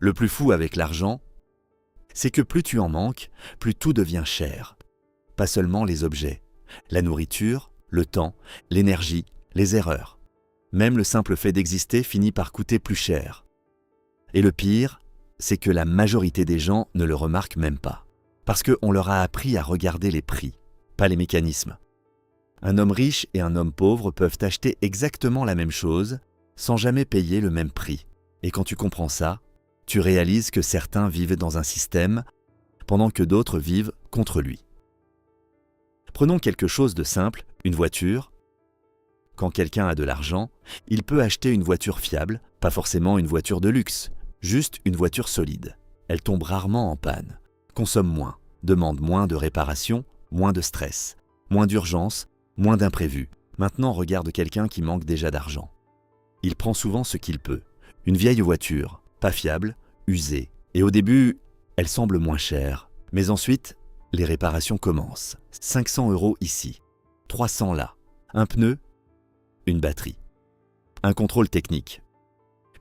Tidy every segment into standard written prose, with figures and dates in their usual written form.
Le plus fou avec l'argent, c'est que plus tu en manques, plus tout devient cher. Pas seulement les objets, la nourriture, le temps, l'énergie, les erreurs. Même le simple fait d'exister finit par coûter plus cher. Et le pire, c'est que la majorité des gens ne le remarquent même pas. Parce qu'on leur a appris à regarder les prix, pas les mécanismes. Un homme riche et un homme pauvre peuvent acheter exactement la même chose sans jamais payer le même prix. Et quand tu comprends ça, tu réalises que certains vivent dans un système pendant que d'autres vivent contre lui. Prenons quelque chose de simple, une voiture. Quand quelqu'un a de l'argent, il peut acheter une voiture fiable, pas forcément une voiture de luxe, juste une voiture solide. Elle tombe rarement en panne, consomme moins, demande moins de réparation, moins de stress, moins d'urgence, moins d'imprévus. Maintenant, regarde quelqu'un qui manque déjà d'argent. Il prend souvent ce qu'il peut. Une vieille voiture, pas fiable, usée. Et au début, elle semble moins chère. Mais ensuite, les réparations commencent. 500 € ici, 300 là. Un pneu, une batterie. Un contrôle technique.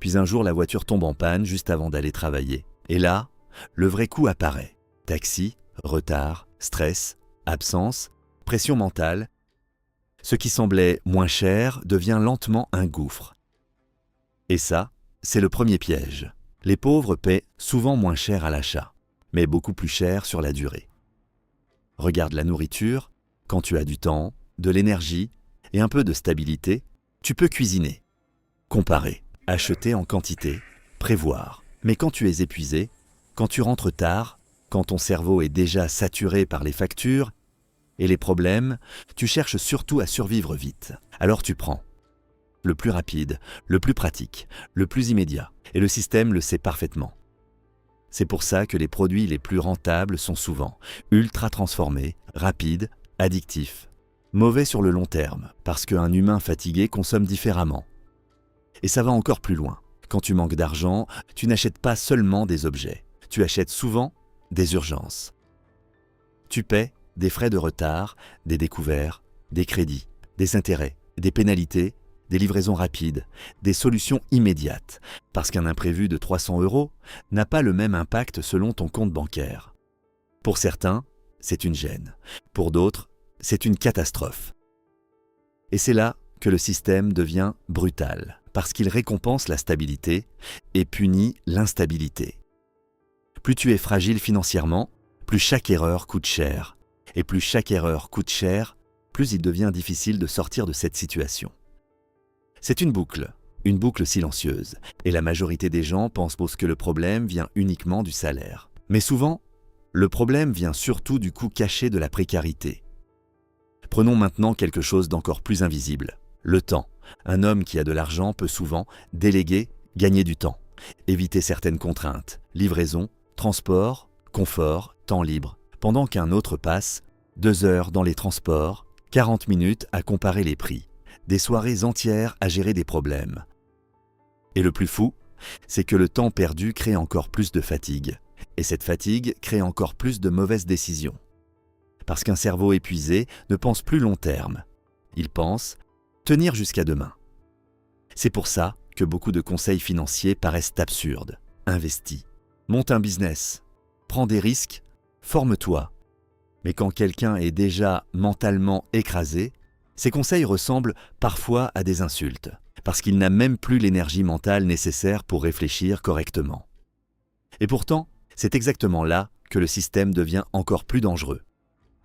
Puis un jour, la voiture tombe en panne juste avant d'aller travailler. Et là, le vrai coup apparaît. Taxi, retard, stress, absence, pression mentale. Ce qui semblait moins cher devient lentement un gouffre. Et ça, c'est le premier piège. Les pauvres paient souvent moins cher à l'achat, mais beaucoup plus cher sur la durée. Regarde la nourriture, quand tu as du temps, de l'énergie et un peu de stabilité, tu peux cuisiner, comparer, acheter en quantité, prévoir. Mais quand tu es épuisé, quand tu rentres tard, quand ton cerveau est déjà saturé par les factures et les problèmes, tu cherches surtout à survivre vite. Alors tu prends le plus rapide, le plus pratique, le plus immédiat. Et le système le sait parfaitement. C'est pour ça que les produits les plus rentables sont souvent ultra transformés, rapides, addictifs, mauvais sur le long terme, parce qu'un humain fatigué consomme différemment. Et ça va encore plus loin. Quand tu manques d'argent, tu n'achètes pas seulement des objets, tu achètes souvent des urgences. Tu paies des frais de retard, des découverts, des crédits, des intérêts, des pénalités, des livraisons rapides, des solutions immédiates, parce qu'un imprévu de 300 € n'a pas le même impact selon ton compte bancaire. Pour certains, c'est une gêne. Pour d'autres, c'est une catastrophe. Et c'est là que le système devient brutal, parce qu'il récompense la stabilité et punit l'instabilité. Plus tu es fragile financièrement, plus chaque erreur coûte cher. Et plus chaque erreur coûte cher, plus il devient difficile de sortir de cette situation. C'est une boucle silencieuse, et la majorité des gens pensent que le problème vient uniquement du salaire. Mais souvent, le problème vient surtout du coût caché de la précarité. Prenons maintenant quelque chose d'encore plus invisible, le temps. Un homme qui a de l'argent peut souvent déléguer, gagner du temps, éviter certaines contraintes, livraison, transport, confort, temps libre, pendant qu'un autre passe 2 heures dans les transports, 40 minutes à comparer les prix, des soirées entières à gérer des problèmes. Et le plus fou, c'est que le temps perdu crée encore plus de fatigue. Et cette fatigue crée encore plus de mauvaises décisions. Parce qu'un cerveau épuisé ne pense plus long terme. Il pense tenir jusqu'à demain. C'est pour ça que beaucoup de conseils financiers paraissent absurdes. Investis, monte un business, prends des risques, forme-toi. Mais quand quelqu'un est déjà mentalement écrasé, ces conseils ressemblent parfois à des insultes, parce qu'il n'a même plus l'énergie mentale nécessaire pour réfléchir correctement. Et pourtant, c'est exactement là que le système devient encore plus dangereux,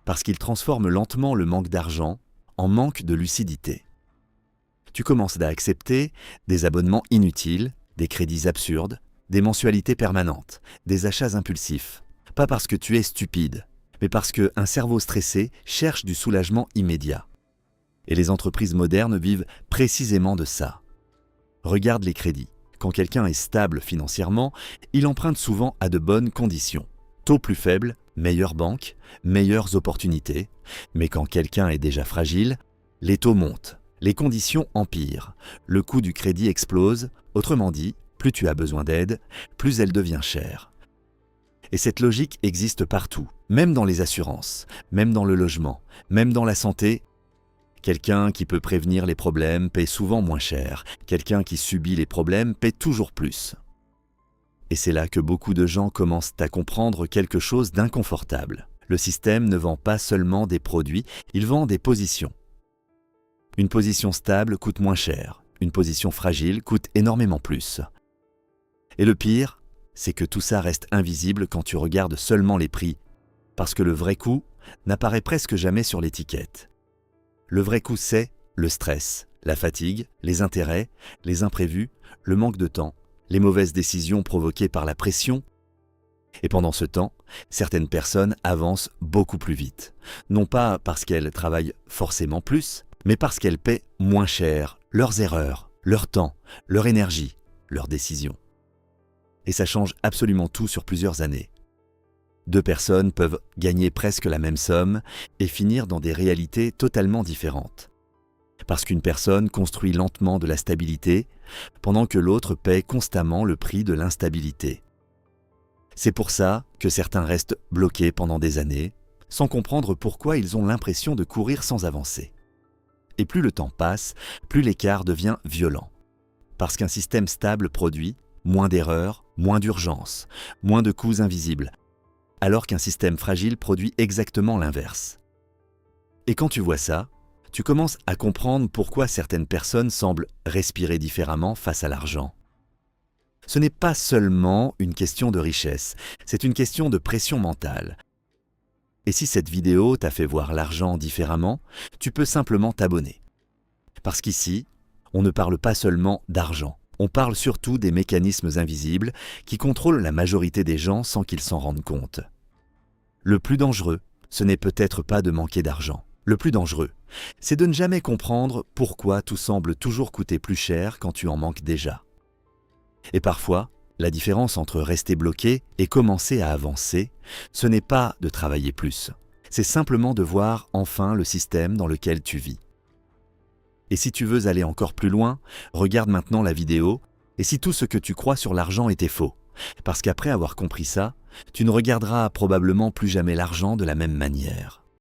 parce qu'il transforme lentement le manque d'argent en manque de lucidité. Tu commences à accepter des abonnements inutiles, des crédits absurdes, des mensualités permanentes, des achats impulsifs. Pas parce que tu es stupide, mais parce qu'un cerveau stressé cherche du soulagement immédiat. Et les entreprises modernes vivent précisément de ça. Regarde les crédits. Quand quelqu'un est stable financièrement, il emprunte souvent à de bonnes conditions. Taux plus faibles, meilleure banque, meilleures opportunités. Mais quand quelqu'un est déjà fragile, les taux montent, les conditions empirent, le coût du crédit explose. Autrement dit, plus tu as besoin d'aide, plus elle devient chère. Et cette logique existe partout, même dans les assurances, même dans le logement, même dans la santé. Quelqu'un qui peut prévenir les problèmes paie souvent moins cher. Quelqu'un qui subit les problèmes paie toujours plus. Et c'est là que beaucoup de gens commencent à comprendre quelque chose d'inconfortable. Le système ne vend pas seulement des produits, il vend des positions. Une position stable coûte moins cher, une position fragile coûte énormément plus. Et le pire, c'est que tout ça reste invisible quand tu regardes seulement les prix, parce que le vrai coût n'apparaît presque jamais sur l'étiquette. Le vrai coût, c'est le stress, la fatigue, les intérêts, les imprévus, le manque de temps, les mauvaises décisions provoquées par la pression. Et pendant ce temps, certaines personnes avancent beaucoup plus vite. Non pas parce qu'elles travaillent forcément plus, mais parce qu'elles paient moins cher leurs erreurs, leur temps, leur énergie, leurs décisions. Et ça change absolument tout sur plusieurs années. Deux personnes peuvent gagner presque la même somme et finir dans des réalités totalement différentes. Parce qu'une personne construit lentement de la stabilité, pendant que l'autre paie constamment le prix de l'instabilité. C'est pour ça que certains restent bloqués pendant des années, sans comprendre pourquoi ils ont l'impression de courir sans avancer. Et plus le temps passe, plus l'écart devient violent. Parce qu'un système stable produit moins d'erreurs, moins d'urgences, moins de coûts invisibles, alors qu'un système fragile produit exactement l'inverse. Et quand tu vois ça, tu commences à comprendre pourquoi certaines personnes semblent respirer différemment face à l'argent. Ce n'est pas seulement une question de richesse, c'est une question de pression mentale. Et si cette vidéo t'a fait voir l'argent différemment, tu peux simplement t'abonner. Parce qu'ici, on ne parle pas seulement d'argent, on parle surtout des mécanismes invisibles qui contrôlent la majorité des gens sans qu'ils s'en rendent compte. Le plus dangereux, ce n'est peut-être pas de manquer d'argent. Le plus dangereux, c'est de ne jamais comprendre pourquoi tout semble toujours coûter plus cher quand tu en manques déjà. Et parfois, la différence entre rester bloqué et commencer à avancer, ce n'est pas de travailler plus, c'est simplement de voir enfin le système dans lequel tu vis. Et si tu veux aller encore plus loin, regarde maintenant la vidéo, et si tout ce que tu crois sur l'argent était faux, parce qu'après avoir compris ça, tu ne regarderas probablement plus jamais l'argent de la même manière.